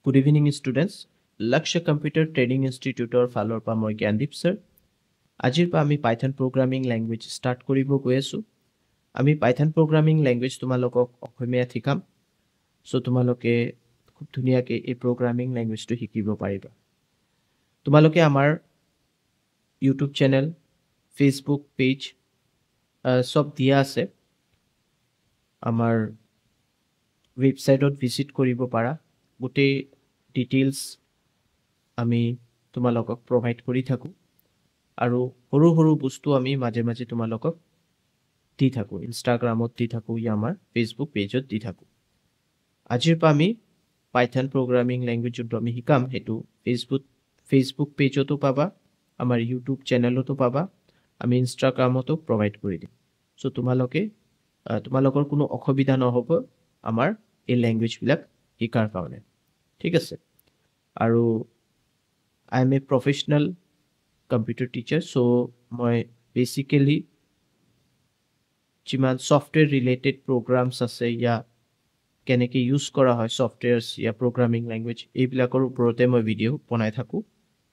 Good evening, students. Lakshya Computer Training Institute or ফালৰ পৰা মই জ্ঞানদীপ sir. আজিৰ পৰা আমি Python programming language start কৰিব গৈ আছো. আমি Python programming language তোমালোকক অসমীয়াত শিকাম. So তোমালোকে খুব ধুনীয়াকৈ এই programming language টো শিকিব পাৰিবা. তোমালোকে আমাৰ YouTube channel, Facebook page সব দিয়া আছে. আমাৰ ৱেবছাইটত ভিজিট কৰিব পাৰা. গোটেই ডিটেইলছ আমি তোমালোকক প্ৰভাইড কৰি থাকো আৰু সৰু সৰু বস্তু আমি মাজে মাজে তোমালোকক দি থাকো. ইনষ্টাগ্ৰামত দি থাকো ইয়া আমাৰ ফেচবুক পেজত দি থাকো. আজিৰ পৰা আমি পাইথন প্ৰগ্ৰামিং লেংগুৱেজ যোনটো আমি শিকাম সেইটো ফেচবুক পেজতো পাবা, আমাৰ ইউটিউব চেনেলতো পাবা, আমি ইনষ্টাগ্ৰামতো প্ৰভাইড কৰি দিম. চ' তোমালোকৰ কোনো অসুবিধা নহ'ব আমাৰ এই লেংগুৱেজবিলাক শিকাৰ কাৰণে. ঠিক আছে. আৰু I am a professional computer teacher, so মই basically যিমান software related programs আছে ইয়া কেনেকৈ ইউজ কৰা হয় softwares ইয়া programming language এইবিলাকৰ ওপৰতে মই ভিডিঅ' বনাই থাকো.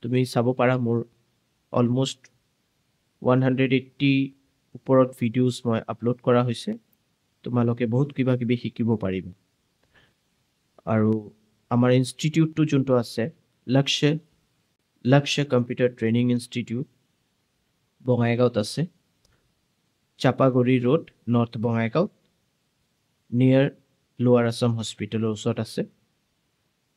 তুমি চাব পাৰা মোৰ almost 180 ওপৰত ভিডিঅ'ছ মই আপলোড কৰা হৈছে. তোমালোকে বহুত কিবা কিবি শিকিব পাৰিবা. আৰু আমাৰ ইনষ্টিটিউটটো যোনটো আছে লক্ষ্য কম্পিউটাৰ ট্ৰেইনিং ইনষ্টিটিউট বঙাইগাঁৱত আছে. চাপাগুৰি ৰোড, নৰ্থ বঙাইগাঁও, নিয়াৰ লোৱাৰ আছাম হস্পিটেলৰ ওচৰত আছে.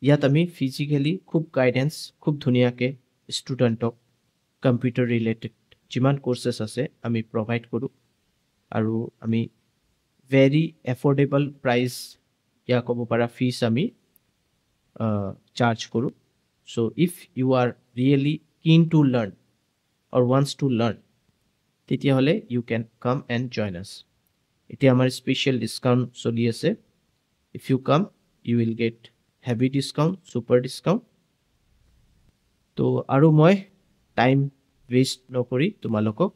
ইয়াত আমি ফিজিকেলি খুব গাইডেন্স খুব ধুনীয়াকৈ ষ্টুডেণ্টক কম্পিউটাৰ ৰিলেটেড যিমান কোৰ্চেছ আছে আমি প্ৰভাইড কৰোঁ. আৰু আমি ভেৰি এফৰ্ডেবল প্ৰাইচ ইয়া ক'ব পাৰা ফিজ আমি চাৰ্জ কৰোঁ. So if you are really keen to learn or wants to learn, তেতিয়াহ'লে you can come and join us. এতিয়া আমাৰ স্পেচিয়েল ডিছকাউণ্ট চলি আছে. If you come, you will get heavy discount, super discount. তো আৰু মই time waste নকৰি তোমালোকক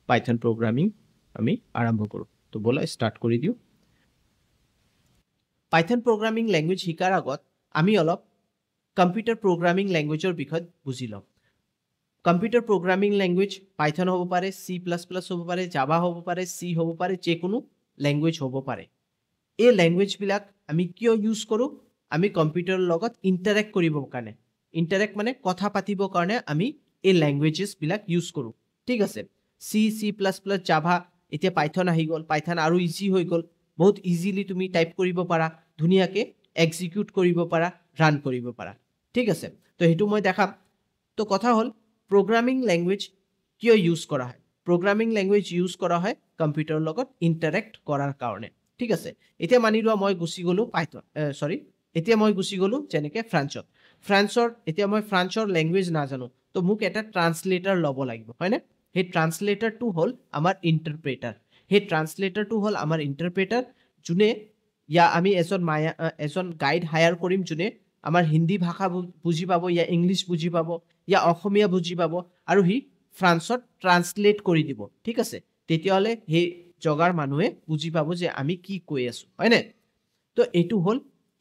পাইথন প্ৰগ্ৰামিং আমি আৰম্ভ কৰোঁ. তো ব'লা ষ্টাৰ্ট কৰি দিওঁ. পাইথন প্ৰগ্ৰামিং লেংগুৱেজ শিকাৰ আগত আমি অলপ কম্পিউটাৰ প্ৰগ্ৰামিং লেংগুৱেজৰ বিষয়ে বুজি লওঁ. কম্পিউটাৰ প্ৰগ্ৰামিং লেংগুৱেজ পাইথন হ'ব পাৰে, C++ হ'ব পাৰে, জাভা হ'ব পাৰে, C হ'ব পাৰে, যিকোনো লেংগুৱেজ হ'ব পাৰে. এই লেংগুৱেজবিলাক আমি কিয় ইউজ কৰোঁ? আমি কম্পিউটাৰৰ লগত ইণ্টাৰেক্ট কৰিবৰ কাৰণে, ইণ্টাৰেক্ট মানে কথা পাতিবৰ কাৰণে আমি এই লেংগুৱেজেছবিলাক ইউজ কৰোঁ. ঠিক আছে. C++, জাভা, এতিয়া পাইথন আহি গ'ল. পাইথন আৰু ইজি হৈ গ'ল. বহুত ইজিলি তুমি টাইপ কৰিব পাৰা, ধুনীয়াকৈ এক্সিকিউট কৰিব পাৰা, ৰান কৰিব পাৰা. ঠিক আছে. তো সেইটো মই দেখাম. তো কথা হ'ল প্ৰগ্ৰামিং লেংগুৱেজ কিয় ইউজ কৰা হয়? প্ৰগ্ৰামিং লেংগুৱেজ ইউজ কৰা হয় কম্পিউটাৰৰ লগত ইণ্টাৰেক্ট কৰাৰ কাৰণে. ঠিক আছে. এতিয়া মানি লোৱা মই গুচি গ'লোঁ এতিয়া মই গুচি গ'লোঁ যেনেকৈ ফ্ৰান্সৰ এতিয়া মই ফ্ৰান্সৰ লেংগুৱেজ নাজানো. তো মোক এটা ট্ৰান্সলেটাৰ ল'ব লাগিব, হয়নে? সেই ট্ৰান্সলেটাৰটো হ'ল আমাৰ ইণ্টাৰপ্ৰেটাৰ. সেই ট্ৰান্সলেটাৰটো হ'ল আমাৰ ইণ্টাৰপ্ৰেটাৰ, যোনে ইয়া আমি এজন গাইড হায়াৰ কৰিম যোনে আমাৰ হিন্দী ভাষা বুজি পাব, ইয়া ইংলিছ বুজি পাব, ইয়া অসমীয়া বুজি পাব, আৰু সি ফ্ৰান্সত ট্ৰান্সলেট কৰি দিব. ঠিক আছে. তেতিয়াহ'লে সেই জগাৰ মানুহে বুজি পাব যে আমি কি কৈ আছোঁ, হয়নে? তো এইটো হ'ল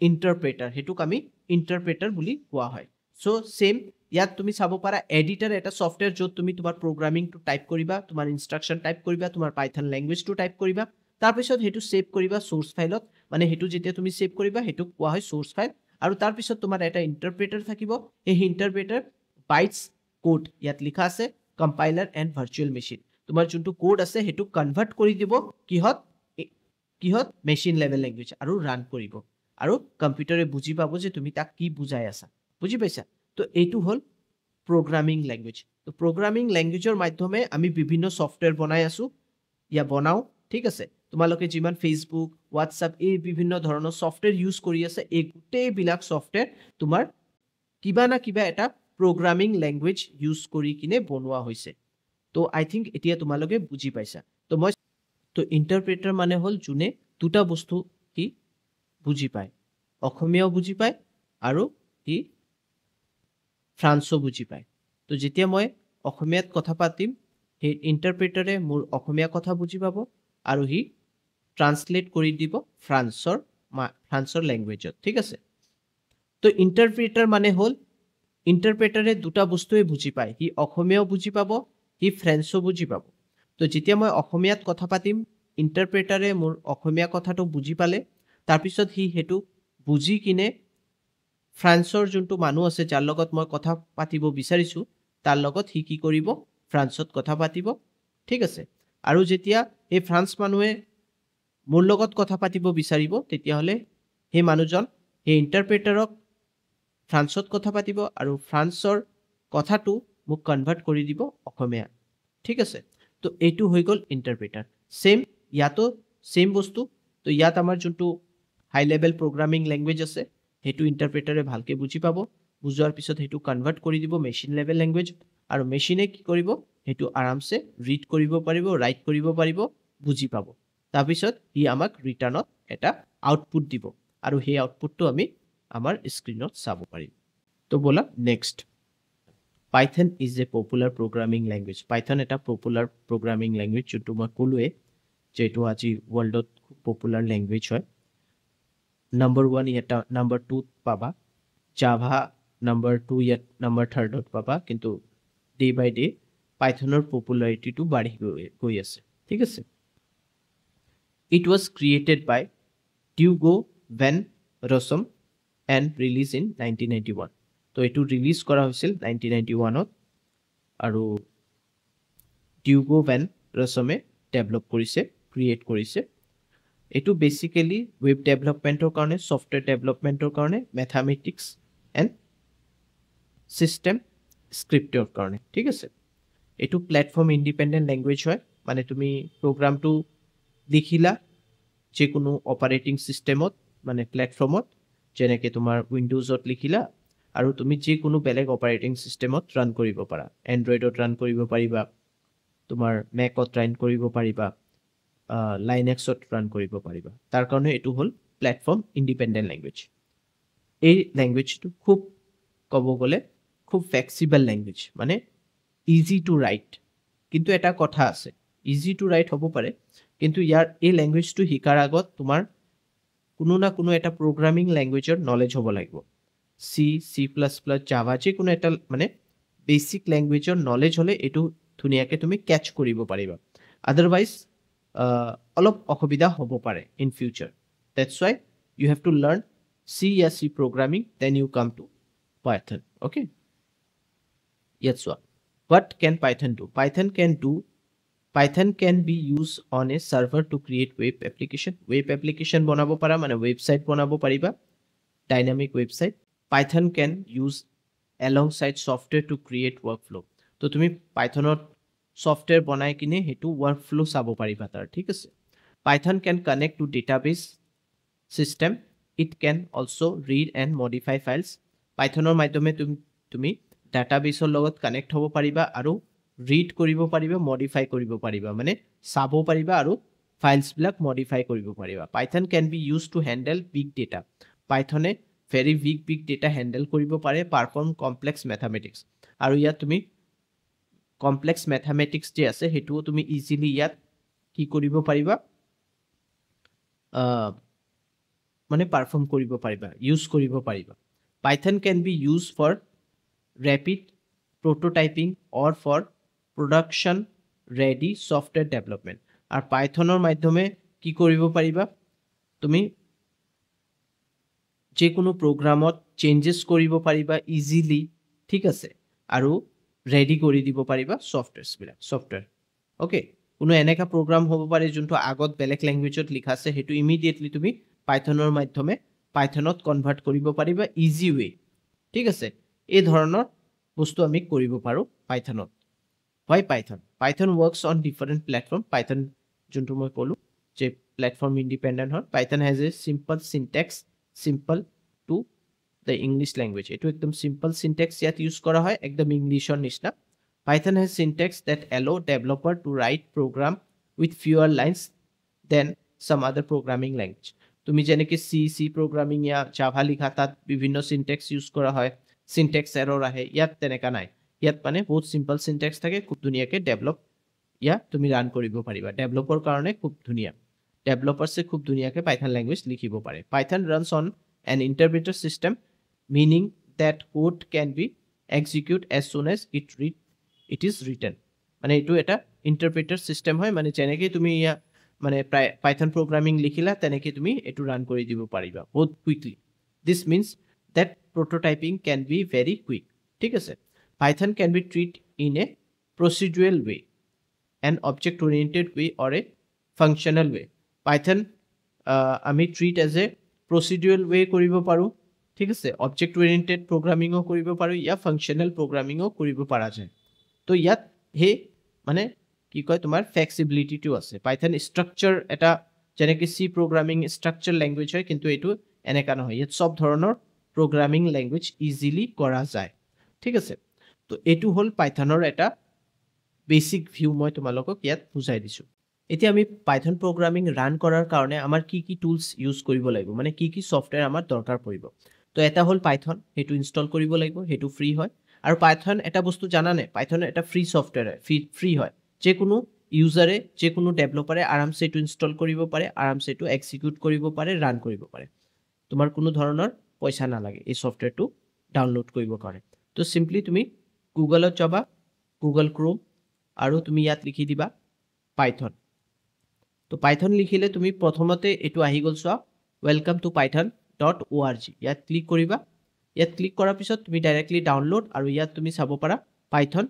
ইণ্টাৰপ্ৰেটাৰ. সেইটোক আমি ইণ্টাৰপ্ৰেটাৰ বুলি কোৱা হয়. চ' ছেম ইয়াত তুমি চাব পাৰা এডিটাৰ এটা ছফ্টৱেৰ য'ত তুমি তোমাৰ প্ৰগ্ৰামিংটো টাইপ কৰিবা, তোমাৰ ইনষ্ট্ৰাকশ্যন টাইপ কৰিবা, তোমাৰ পাইথন লেংগুৱেজটো টাইপ কৰিবা, তাৰপিছত সেইটো ছেভ কৰিবা চ'ৰ্চ ফাইলত. মানে সেইটো যেতিয়া তুমি ছেভ কৰিবা সেইটোক কোৱা হয় চ'ৰ্চ ফাইল. আৰু তাৰপিছত তোমাৰ এটা ইণ্টাৰপ্ৰেটাৰ থাকিব. সেই ইণ্টাৰপ্ৰেটাৰ বাইটছ কোড ইয়াত লিখা আছে, কম্পাইলাৰ এণ্ড ভাৰ্চুৱেল মেচিন. তোমাৰ যোনটো কোড আছে সেইটো কনভাৰ্ট কৰি দিব কিহত মেচিন লেভেল লেংগুৱেজ আৰু ৰান কৰিব. আৰু কম্পিউটাৰে বুজি পাব যে তুমি তাক কি বুজাই আছা. বুজি পাইছা? তো এইটো হ'ল প্ৰগ্ৰামিং লেংগুৱেজ. তো প্ৰগ্ৰামিং লেংগুৱেজৰ মাধ্যমে আমি বিভিন্ন ছফ্টৱেৰ বনাওঁ. ঠিক আছে. তোমালোকে যিমান ফেচবুক, হোৱাটছআপ এই বিভিন্ন ধৰণৰ ছফ্টৱেৰ ইউজ কৰি আছে, এই গোটেইবিলাক ছফ্টৱেৰ তোমাৰ কিবা না কিবা এটা প্ৰগ্ৰামিং লেংগুৱেজ ইউজ কৰি কিনে বনোৱা হৈছে. তো আই থিংক এতিয়া তোমালোকে বুজি পাইছা. তো ইণ্টাৰপ্ৰেটাৰ মানে হ'ল যোনে দুটা বস্তু সি বুজি পায়, অসমীয়াও বুজি পায় আৰু সি ফ্ৰান্সো বুজি পায়. তো যেতিয়া মই অসমীয়াত কথা পাতিম সেই ইণ্টাৰপ্ৰেটাৰে মোৰ অসমীয়া কথা বুজি পাব আৰু সি ট্ৰান্সলেট কৰি দিব ফ্ৰান্সৰ লেংগুৱেজত. ঠিক আছে. তো ইন্টাৰপ্ৰেটাৰ মানে হ'ল ইন্টাৰপ্ৰেটাৰে দুটা বস্তুৱে বুজি পায় সি অসমীয়াও বুজি পাব সি ফ্ৰেন্সো বুজি পাব তো যেতিয়া মই অসমীয়াত কথা পাতিম ইন্টাৰপ্ৰেটাৰে মোৰ অসমীয়া কথাটো বুজি পালে তাৰপিছত সি হেতু বুজি কিনে ফ্ৰান্সৰ যোনটো মানুহ আছে যাৰ লগত মই কথা পাতিব বিচাৰিছো তাৰ লগত সি কি কৰিব ফ্ৰান্সত কথা পাতিব ঠিক আছে আৰু যেতিয়া এই ফ্ৰান্স মানুহে মোৰ লগত কথা পাতিব বিচাৰিব তেতিয়াহলে সেই মানুহজন সেই ইন্টাৰপ্ৰেটাৰক ফ্ৰান্সত কথা পাতিব আৰু ফ্ৰান্সৰ কথাটো মোক কনভাৰ্ট কৰি দিব অসমীয়া ঠিক আছে তো এইটো হৈ গ'ল ইন্টাৰপ্ৰেটাৰ সেম ইয়াতো সেম বস্তু তো ইয়াত আমাৰ যোনটো হাই লেভেল প্ৰগ্ৰামিং ল্যাঙ্গুৱেজ আছে হেতু ইন্টাৰপ্ৰেটাৰে ভালকে বুজি পাব বুজোৱাৰ পিছত হেতু কনভাৰ্ট কৰি দিব মেচিন লেভেল ল্যাঙ্গুৱেজ আৰু মেচিনে কি কৰিব হেতু আৰামছে ৰিড কৰিব পাৰিব ৰাইট কৰিব পাৰিব বুজি পাব তাৰপিছত ই আমাক ৰিটাৰ্ণত এটা আউটপুট দিব আৰু সেই আউটপুটটো আমি আমাৰ স্ক্ৰিনত চাব পাৰিম তো বলা next Python is a popular programming language Python এটা popular programming language যোনটো মই ক'লোৱে যেটো আজি ওয়াৰ্ল্ডত খুব পপুলাৰ ল্যাঙ্গুৱেজ হয় number 1 এটা number 2 পাবা Java number 2 yet number 3 dot পাবা কিন্তু day by day Pythonৰ popularity to বাঢ়ি গৈ আছে ঠিক আছে It was created by Diogo van Rossum and released in 1991 তো এটো ৰিলিজ কৰা হৈছিল 1991 ত আৰু Diogo van Rossum ডেভেলপ কৰিছে ক্ৰিয়েট কৰিছে এটো বেসিক্যালি ওয়েব ডেভেলপমেন্টৰ কাৰণে সফটওয়্যাৰ ডেভেলপমেন্টৰ কাৰণে ম্যাথমেটিক্স এন্ড সিস্টেম স্ক্ৰিপ্টৰ কাৰণে ঠিক আছে এটো প্ল্যাটফৰ্ম ইন্ডিপেন্ডেন্ট ল্যাঙ্গুৱেজ হয় মানে তুমি প্ৰগ্ৰামটো লিখিলা যে কোনো অপাৰেটিং সিস্টেমত মানে প্ল্যাটফৰ্মত যেনেকৈ তোমাৰ উইন্ডোজত লিখিলা আৰু তুমি যে কোনো বেলেগ অপাৰেটিং সিস্টেমত ৰান কৰিব পাৰা এন্ড্ৰইডত ৰান কৰিব পাৰিবা তোমাৰ মেকত ৰান কৰিব পাৰিবা লাইনেক্সত ৰান কৰিব পাৰিবা তাৰ কাৰণে এটো হল প্ল্যাটফৰ্ম ইন্ডিপেন্ডেন্ট ল্যাঙ্গুৱেজ এই ল্যাঙ্গুৱেজটো খুব ক'ব গলে খুব ফ্লেক্সিবল ল্যাঙ্গুৱেজ মানে ইজি টু ৰাইট কিন্তু এটা কথা আছে ইজি টু ৰাইট হ'ব পাৰে কিন্তু ইয়াৰ এই ল্যাঙ্গুৱেজটো শিকাৰ আগত তোমাৰ কোনো না কোনো এটা প্ৰগ্ৰামিং ল্যাঙ্গুৱেজৰ নলেজ হ'ব লাগিব সি সি প্লাস প্লাস জাভা যে কোনো এটা মানে বেসিক ল্যাঙ্গুৱেজৰ নলেজ হলে এটো ধুনিয়াকে তুমি ক্যাচ কৰিব পাৰিবা আদাৰৱাইজ অলপ অসুবিধা হ'ব পাৰে in future that's why you have to learn C या C programming then you come to Python okay yes what can Python do Python can be used on a server to create web application বনাব পাৰা মানে website বনাব পাৰিবা dynamic website Python can use alongside software to create workflow তো তুমি পাইথনত software বনাই কিনে হেতু ওয়ার্কফ্লো চাব পাৰিবা তাৰ ঠিক আছে Python can connect to database system it can also read and modify files Pythonৰ মাধ্যমে তুমি ডাটাবেসৰ লগত কানেক্ট হ'ব পাৰিবা আৰু ৰিড কৰিব পাৰিবা মডিফাই কৰিব পাৰিবা মানে চাব পাৰিবা আৰু ফাইলস বিলাক মডিফাই কৰিব পাৰিবা Python can be used to handle big data Pythone very big data handle কৰিব পাৰে perform complex mathematics আৰু ইয়াত তুমি complex mathematics যে আছে হেতু তুমি ইজিলি ইয়াত কি কৰিব পাৰিবা মানে পাৰফৰ্ম কৰিব পাৰিবা ইউজ কৰিব পাৰিবা Python can be used for rapid prototyping or for production ready software development আর পাইথনৰ মাধ্যমে কি কৰিব পাৰিবা তুমি যে কোনো প্ৰগ্ৰামত চেঞ্জেস কৰিব পাৰিবা ইজিলি ঠিক আছে আৰু ৰেডি কৰি দিব পাৰিবা সফটওয়্যাৰ ওকে কোনো এনেকা প্ৰগ্ৰাম হ'ব পাৰে যোনটো আগত বেলেগ ল্যাঙ্গুৱেজত লিখা আছে হেতু ইমিডিয়েটলি তুমি পাইথনৰ মাধ্যমে পাইথনত কনভাৰ্ট কৰিব পাৰিবা ইজি ওয়ে ঠিক আছে এই ধৰণৰ বস্তু আমি কৰিব পাৰো পাইথনত Why Python? Python works on different platform. Python যোনটো মই ক'লো যে platform independent হয় Python has a simple syntax simple to the English language এটো একদম simple syntax ইয়াত ইউজ কৰা হয় একদম ইংলিশৰ নিচিনা Python has syntax that allow developer to write program with fewer lines than some other programming language তুমি যেনেকৈ C programming या Java লিখা তাত বিভিন্ন syntax ইউজ কৰা হয় syntax error আহে ইয়াত তেনেকা নাই ইয়াত মানে বহুত সিম্পল সিনট্যাক্স থাকে খুব ধুনিয়াকে ডেভেলপ ইয়া তুমি রান কৰিব পাৰিবা ডেভেলপাৰ কাৰণে খুব ধুনিয়া ডেভেলপাৰসে খুব ধুনিয়াকে পাইথন ল্যাঙ্গুৱেজ লিখিব পাৰে Python runs on an interpreter system meaning that code can be execute as soon as it is written মানে এইটো এটা ইন্টারপ্রেটার সিস্টেম হয় মানে যেনেকে তুমি মানে পাইথন প্রোগ্রামিং লিখিলা তেনেকে তুমি এটো রান কৰি দিব পাৰিবা বহুত quickly this means that prototyping can be very quick ঠিক আছে python can be treated in a procedural way an object oriented way or a functional way python আমি treat as a procedural way কৰিব পাৰো ঠিক আছে object oriented programming ও কৰিব পাৰো ইয়া functional programming ও কৰিব পাৰা যায় তো ইয়াত হে মানে কি কয় তোমাৰ ফ্লেক্সিবিলিটিটো আছে পাইথন স্ট্ৰাকচাৰ এটা যেনেকৈ সি প্ৰগ্ৰামিং স্ট্ৰাকচাৰ ল্যাঙ্গুৱেজ হয় কিন্তু এটো এনেকা নহয় ইয়াত সব ধৰণৰ প্ৰগ্ৰামিং ল্যাঙ্গুৱেজ ইজিলি কৰা যায় ঠিক আছে তো এটো হল পাইথনৰ এটা বেসিক ভিউ মই তোমালোকক ইয়াত বুজাই দিছো এতিয়া আমি পাইথন প্ৰগ্ৰামিং ৰান কৰাৰ কাৰণে আমাৰ কি কি টুলস ইউজ কৰিব লাগিব মানে কি কি সফটওয়্যাৰ আমাৰ দৰকাৰ পৰিব তো এটা হল পাইথন হেতু ইনষ্টল কৰিব লাগিব হেতু ফ্ৰী হয় আৰু পাইথন এটা বস্তু জানানে পাইথন এটা ফ্ৰী সফটওয়্যাৰ ফ্ৰী হয় যে কোনো ইউজাৰে যে কোনো ডেভেলপাৰে আৰামসে এটো ইনষ্টল কৰিব পাৰে আৰামসে এটো এক্সিকিউট কৰিব পাৰে ৰান কৰিব পাৰে তোমাৰ কোনো ধৰণৰ পইচা নালাগে এই সফটওয়্যাৰটো ডাউনলোড কৰিব কাৰণে তো সিম্পলি তুমি গুগলত যাবা গুগল ক্ৰোম আৰু তুমি ইয়াত লিখি দিবা পাইথন তো পাইথন লিখিলে তুমি প্ৰথমতে এটো আহি গল সোৱা ওয়েলকাম টু python.org ইয়াত ক্লিক কৰিবা ইয়াত ক্লিক কৰাৰ পিছত তুমি ডাইৰেক্টলি ডাউনলোড আৰু ইয়াত তুমি চাব পাৰা পাইথন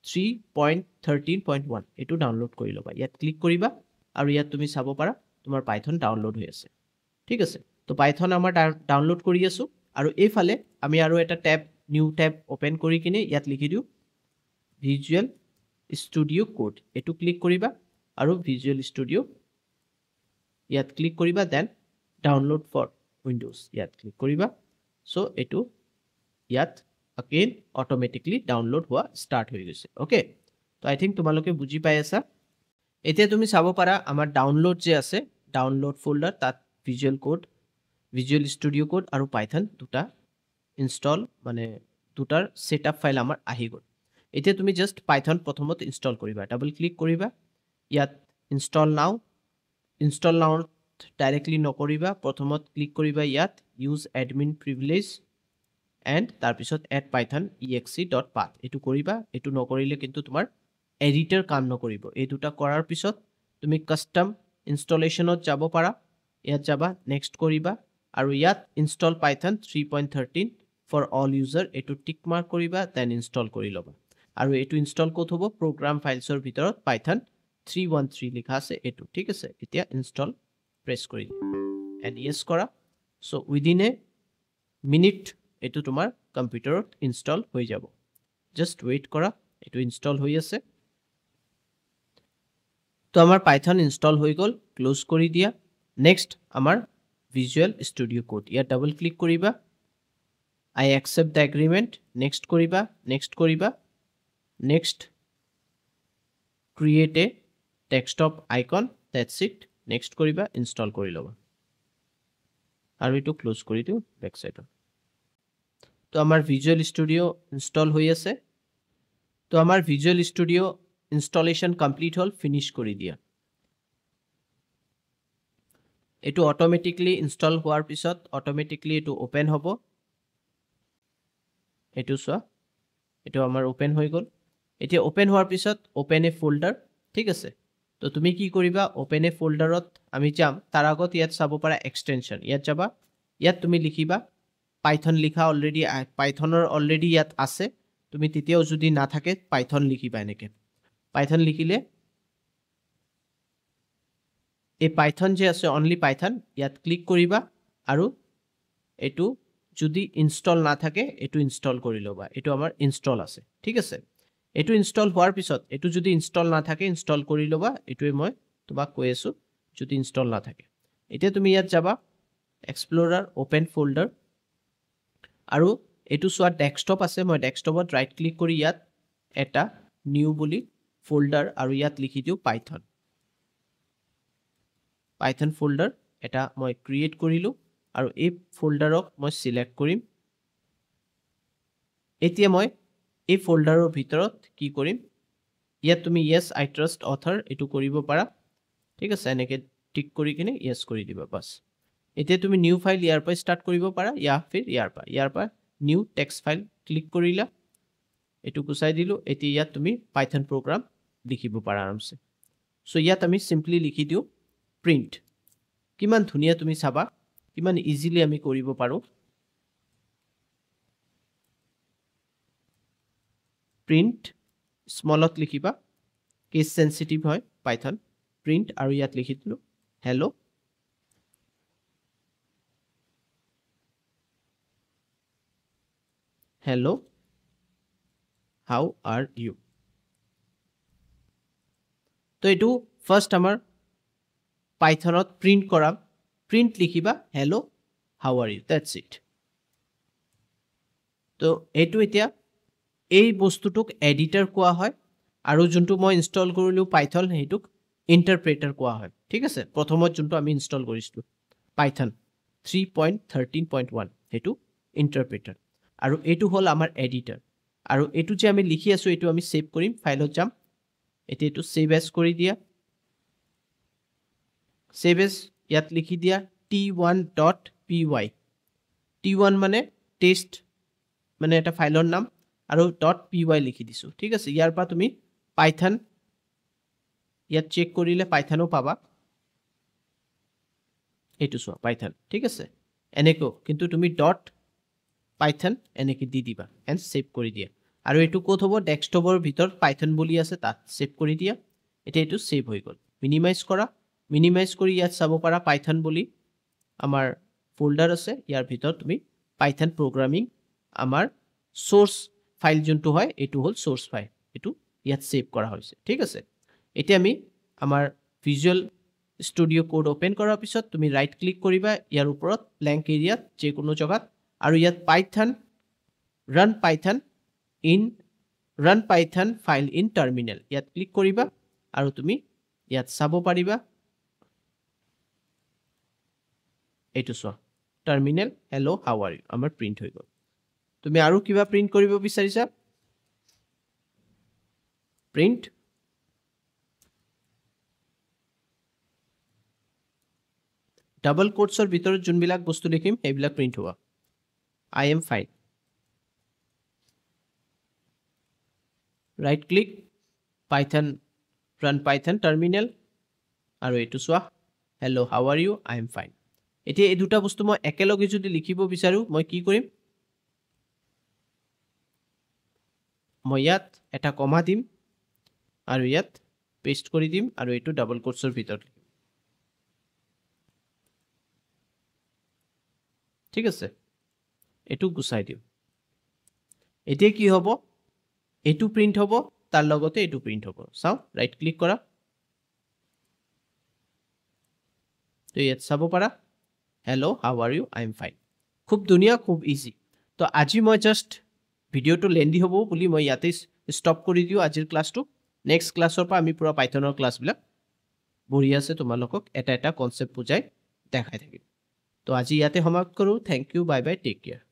3.13.1 এটো ডাউনলোড কৰি লবা ইয়াত ক্লিক কৰিবা আৰু ইয়াত তুমি চাব পাৰা তোমাৰ পাইথন ডাউনলোড হৈ আছে ঠিক আছে তো পাইথন আমাৰ ডাউনলোড কৰি আছো আৰু এইফালে আমি আৰু এটা ট্যাব নিউ ট্যাব ওপেন কৰি কিনে ইয়াত লিখি দিও ভিজুৱেল ষ্টুডিও কোড এটো ক্লিক কৰিবা আৰু ভিজুৱেল ষ্টুডিও ইয়াত ক্লিক কৰিবা দেন ডাউনলোড ফৰ উইন্ডোজ ইয়াত ক্লিক কৰিবা সো এটো ইয়াত again automatically download হোৱা start হৈ গৈছে ওকে তো আই থিংক তোমালোকে বুজি পাই আছা এতিয়া তুমি চাব পাৰা আমাৰ ডাউনলোড যে আছে ডাউনলোড ফোল্ডাৰ তাত ভিজুৱেল ষ্টুডিও কোড আৰু পাইথন দুটা ইনষ্টল মানে দুটাৰ সেটআপ ফাইল আমাৰ আহি গল এতিয়া তুমি জাস্ট পাইথন প্ৰথমত ইনষ্টল কৰিবা ডাবল ক্লিক কৰিবা ইয়াত ইনষ্টল নাও ডাইৰেক্টলি নকৰিবা প্ৰথমত ক্লিক কৰিবা ইয়াত ইউজ এডমিন প্ৰিভিলেজ and তাৰপিছত add python exe.path এটো কৰিবা এটো নকৰিলে কিন্তু তোমাৰ এডিটৰ কাম নকৰিব এই দুটা কৰাৰ পিছত তুমি কাস্টম ইনষ্টলেশনত যাব পাৰা ইয়াত যাবা নেক্সট কৰিবা আৰু ইয়াত install python 3.13 for all user এটো টিক মাৰ্ক কৰিবা দেন ইনষ্টল কৰি লবা আৰু এটো ইনষ্টল ক'ত হ'ব প্ৰগ্ৰাম ফাইলছৰ ভিতৰত python 313 লিখা আছে এটো ঠিক আছে এতিয়া ইনষ্টল প্ৰেছ কৰি এণ্ড ইয়েস কৰা সো উইদিন এ মিনিট এটো তোমাৰ কম্পিউটাৰত ইনষ্টল হৈ যাব জাস্ট ওয়েট কৰা এটো ইনষ্টল হৈ আছে তো আমাৰ পাইথন ইনষ্টল হৈ গল ক্লোজ কৰি দিয়া নেক্সট আমাৰ ভিজুৱেল ষ্টুডিও কোড ইয়াত ডাবল ক্লিক কৰিবা আই একসেপ্ট দ্য এগ্ৰিমেন্ট নেক্সট কৰিবা next create A desktop icon that's it next কৰিবা ইনষ্টল কৰি লবা আৰু এটো ক্লোজ কৰি দিও বেক সাইড তো আমাৰ ভিজুৱেল ষ্টুডিও ইনষ্টল হৈ আছে তো আমাৰ ভিজুৱেল ষ্টুডিও ইনষ্টলেশন কমপ্লিট হল ফিনিশ কৰি দিয়া এটো অটোমেটিক্যালি ইনষ্টল হোৱাৰ পিছত অটোমেটিক্যালি এটো ওপেন হ'ব এটো সোৱা এটো আমাৰ ওপেন হৈ গল এতিয়া ওপেন হোৱাৰ পিছত ওপেন এ ফোল্ডাৰ ঠিক আছে তো তুমি কি কৰিবা ওপেন এ ফোল্ডাৰত আমি যাম তাৰ আগত ইয়াত চাব পাৰা এক্সটেনশন ইয়াত যাবা ইয়াত তুমি লিখিবা পাইথন লিখা অলৰেডি পাইথনৰ অলৰেডি ইয়াত আছে তুমি তেতিয়াও যদি না থাকে পাইথন লিখিবা এনেকে পাইথন লিখিলে এই পাইথন যে আছে অনলি পাইথন ইয়াত ক্লিক কৰিবা আৰু এটো যদি ইনষ্টল না থাকে এটো ইনষ্টল কৰি লবা এটো আমাৰ ইনষ্টল আছে ঠিক আছে এটো ইনষ্টল হোৱাৰ পিছত এটো যদি ইনষ্টল না থাকে ইনষ্টল কৰি লবা এটোৱে মই তোমাক কৈ আছো যদি ইনষ্টল না থাকে এতিয়া তুমি ইয়াত যাবা এক্সপ্লোৰাৰ ওপেন ফোল্ডাৰ আৰু এটো সোৱা ডেস্কটপ আছে মই ডেস্কটপত ৰাইট ক্লিক কৰি ইয়াত এটা নিউ বুলি ফোল্ডাৰ আৰু ইয়াত লিখি দিও পাইথন ফোল্ডাৰ এটা মই ক্ৰিয়েট কৰিলো আৰু এই ফোল্ডাৰক মই সিলেক্ট কৰিম এতিয়া মই এই ফোল্ডাৰৰ ভিতৰত কি কৰিম ইয়াত তুমি yes I trust author এটো কৰিব পাৰা ঠিক আছে এনেকে টিক কৰি কিনে yes কৰি দিবা বাস এতিয়া তুমি নিউ ফাইল ইয়াৰ পৰা ষ্টাৰ্ট কৰিব পাৰা ফিৰ ইয়াৰ পৰা নিউ টেক্সট ফাইল ক্লিক কৰিলা এটো গুচাই দিলো এতিয়া ইয়াত তুমি পাইথন প্ৰগ্ৰাম লিখিব পাৰা আৰামছে সো ইয়াত আমি সিম্পলি লিখি দিও প্ৰিন্ট কিমান ধুনিয়া তুমি চাবা কিমান ইজিলি আমি কৰিব পাৰো প্ৰিন্ট স্মলত লিখিবা কেস সেনসিটিভ হয় পাইথন প্ৰিন্ট আৰু ইয়াত লিখি দিলো hello Hello, how are you? तो एटू फर्स्ट हमार पाइथनत प्रिंट करा print लिखिबा hello how are you that's it तो एटू एतिया এই বস্তুটুক এডিটৰ কোৱা হয় আৰু যোনটো মই ইনষ্টল কৰিলো পাইথন হেতুক ইন্টাৰপ্ৰেটাৰ কোৱা হয় ঠিক আছে প্ৰথমত যোনটো আমি ইনষ্টল কৰিছিলো পাইথন 3.13.1 হেতু ইন্টাৰপ্ৰেটাৰ আৰু এটু হল আমাৰ এডিটৰ আৰু এটু যে আমি লিখি আছো এটু আমি সেভ কৰিম ফাইলত যাম এতে এটু সেভ এজ কৰি দিয়া সেভ এজ ইয়াত লিখি দিয়া t1.py t1 মানে টেষ্ট মানে এটা ফাইলৰ নাম আৰু .py লিখি দিছো ঠিক আছে ইয়াৰ পৰা তুমি পাইথন ইয়াত চেক কৰিলে পাইথনো পাবা এটু সো পাইথন ঠিক আছে এনেকো কিন্তু তুমি পাইথন এনেকি দি দিবা এন্ড সেভ কৰি দিয়া আৰু এটু কোত হ'ব ডেস্কটপৰ ভিতৰ পাইথন বুলি আছে তাত সেভ কৰি দিয়া এটা এটু সেভ হৈ গল মিনিমাইজ কৰা মিনিমাইজ কৰি ইয়াত চাব পাৰা পাইথন বুলি আমাৰ ফোল্ডাৰ আছে ইয়াৰ ভিতৰ তুমি পাইথন প্ৰগ্ৰামিং আমাৰ সোৰ্স ফাইল যোনটো হয় এটু হল সোৰ্স ফাইল এটু ইয়াত সেভ কৰা হৈছে ঠিক আছে এতিয়া আমি আমাৰ ভিজুয়াল স্টুডিও কোড ওপেন কৰাৰ পিছত তুমি ৰাইট ক্লিক কৰিবা ইয়াৰ ওপৰত ব্ল্যাঙ্ক এৰিয়াত যে কোনো জগাত আৰু ইয়াত Python run python file in terminal ইয়াত ক্লিক কৰিবা আৰু তুমি ইয়াত চাব পাৰিবা এটু so terminal hello how are you আমাৰ প্ৰিন্ট হৈ গল তুমি আৰু কিবা প্ৰিন্ট কৰিব বিচাৰিছা প্ৰিন্ট ডাবল কোটছৰ ভিতৰত যোনবিলাক বস্তু লিখিম সেইবিলাক প্ৰিন্ট হোৱা I am fine right click python run python terminal আৰু এটু সোৱা hello how are you I am fine এতিয়া এই দুটা বস্তু মই একেলগে যদি লিখিব বিচাৰো মই কি কৰিম মই ইয়াত এটা কমা দিম আৰু ইয়াত পেস্ট কৰি দিম আৰু এটু ডাবল কোটছৰ ভিতৰত ঠিক আছে এটু গুচাই দিও এতিয়া কি হ'ব এটু প্ৰিন্ট হ'ব তাৰ লগতে এটু প্ৰিন্ট হ'ব চাও ৰাইট ক্লিক কৰা তো ইয়াত চাব পাৰা hello how are you I am fine খুব ধুনিয়া খুব ইজি তো আজি মই জাস্ট ভিডিওটো লেন্দি হ'ব বুলি মই ইয়াতে ষ্টপ কৰি দিও আজিৰ ক্লাছটো নেক্সট ক্লাছৰ পৰা আমি পুৰা পাইথনৰ ক্লাছ বিলাক বঢ়ি আছে তোমালোকক এটা এটা কনসেপ্ট বুজাই দেখাই থাকিম তো আজি ইয়াতে সমাপ্ত কৰো thank you bye bye take care